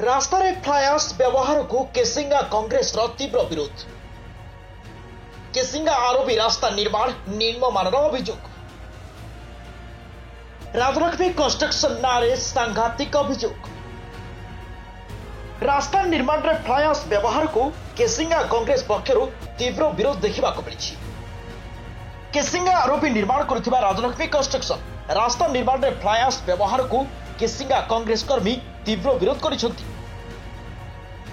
रास्तार flyers व्यवहार को केसिंगा कांग्रेस तीव्र विरोध। केसिंगा आरोपी रास्ता निर्माण निम्नमानर अभियोग। राजलक्ष्मी कंस्ट्रक्शन नारे सांघातिक अभियोग। रास्ता निर्माण रे फ्लायार्स व्यवहार को केसिंगा कांग्रेस पक्षर तीव्र विरोध देखा मिली। केसिंगा आरोपी निर्माण करुवा राजलक्ष्मी कंस्ट्रक्शन रास्ता निर्माण रे फ्लायार्स व्यवहार को केसिंगा कांग्रेस कर्मी तीव्र विरोध करिसेंती।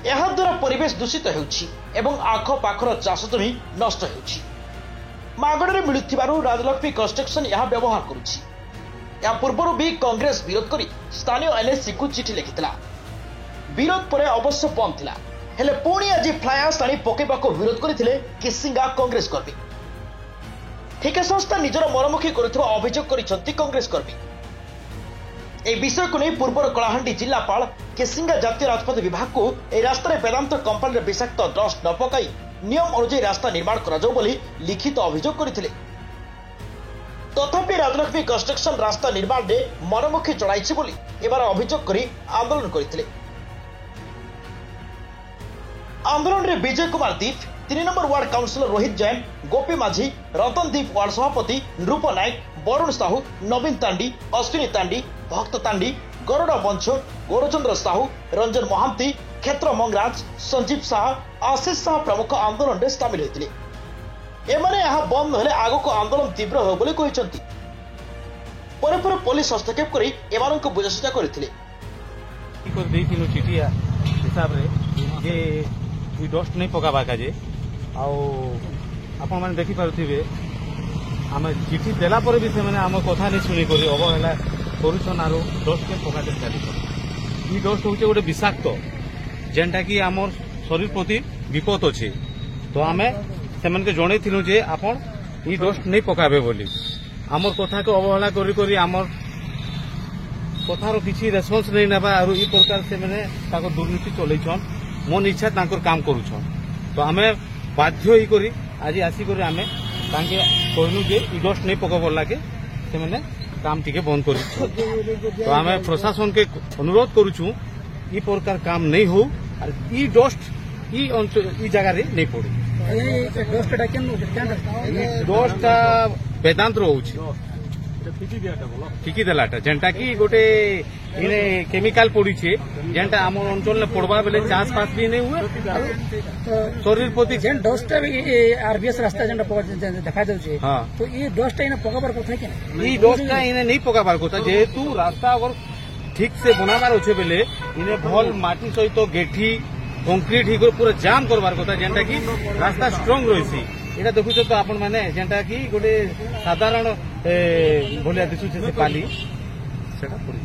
एहा द्वारा परिवेश दूषित हेउछि एवं आखपाखर चाष जमी नष्ट हेउछि। मागणे मिलुथिबारु राजलक्ष्मी कंस्ट्रक्शन यह व्यवहार करुछि। या पूर्व भी कांग्रेस विरोध करी स्थानीय एनएससी को चिठी लिखिथिला। विरोध पर अवश्य बंद थिला, हेले पुणी आज फ्लायार्स आनी पकेबाको विरोध करथिले केसिंगा कांग्रेस कर्मी। ठेका संस्था निजर मरमुखी करुथिबा अभियोग करिसेंती कांग्रेस कर्मी। ए विषय को नहीं पूर्वर कलाहांडी जिलापाल केसिंगा जातीय राजपथ विभाग को ए रास्तार वेदांत कंपनी विषाक्त डस्ट न पकाई नियम अनुसार रास्ता निर्माण कराଯାଉ ବୋଲି लिखित अभियोग करथिले। तथापि राजलक्ष्मी कंस्ट्रक्शन रास्ता निर्माण में मनमुखी चढ़ाई बोली एबार अभियोग करी आंदोलन करथिले। आंदोलन में Vijay Kumar Deep, 3 number ward councillor Rohit Jain, Gopi Majhi, Ratan दीप वार्ड सभापति नृप नायक, वरुण साहू, नवीन तांडी, अश्विनी तांडी, भक्त तांडी, गरुड़ बंश, गौरचंद्र साहू, रंजन महांती, क्षेत्र मंगराज, संजीव शाह, आशीष शाह प्रमुख आंदोलन में सामिल होते। एमाने यहाँ बंद नहेले आगक आंदोलन तीव्र हो बोली कहिसेंती। पर पुलिस हस्तक्षेप करी एमानक बुझासुझा करथिले। चिठिया हिसाब रे जे डस्ट नहीं पकाबा का जे आपण माने देखि पारुथिबे आम चिठी देला पर भी से आम कथा नहीं शुणी कर अवहेला करुछन आरो डस्ट के पका दे चली। ई डस्ट होचे गोटे विषाक्त जेनटा कि आमर शरीर प्रति विपद अच्छे। तो आम से जनईलु जे आपण ई डस्ट नहीं पकाबे बोली आमर कथा को अवहेला करी करी आमर कथार किसी रेस्पन्स नहीं नेबा आरो ई प्रकार से माने ताको दुर्नीति चलैछन मन इच्छा तांकर काम करुछन। तो आम बाध्य ही करी आज आसिक आम तांके कहलु जे ई डस्ट नहीं पकाबर लागे से माने काम टिके बंद कर। तो आम प्रशासन के अनुरोध करुचु ई प्रकार काम नहीं हो और ई डस्ट ई जगह रे नहीं पड़े। डस्ट वेदांत रोच फिकी देलाटा जेनटा कि गोटे इने केमिकल पड़ी छे जेनटा आम अंचल ने पड़वा बेले चाष पास भी नहीं हुए शरीर प्रति जेन डस्ट आरबीएस रास्ता जेनटा देखा जाउछे। हां तो ये डस्ट इने पकाबार कथा के ई डस्ट इने नहीं पकाबार कथा जेहेतु रास्ता अगर ठीक से बनाबार अच्छे बेले इने भल माटी सहित गेठी कंक्रीट ही पूरा जाम करबार कथा जेनटा कि रास्ता स्ट्रांग रहिसी। एटा देखुछ तो आपण माने जेनटा कि गोटे साधारण भलिया दिसुछे से पाली सेटा पड़ी।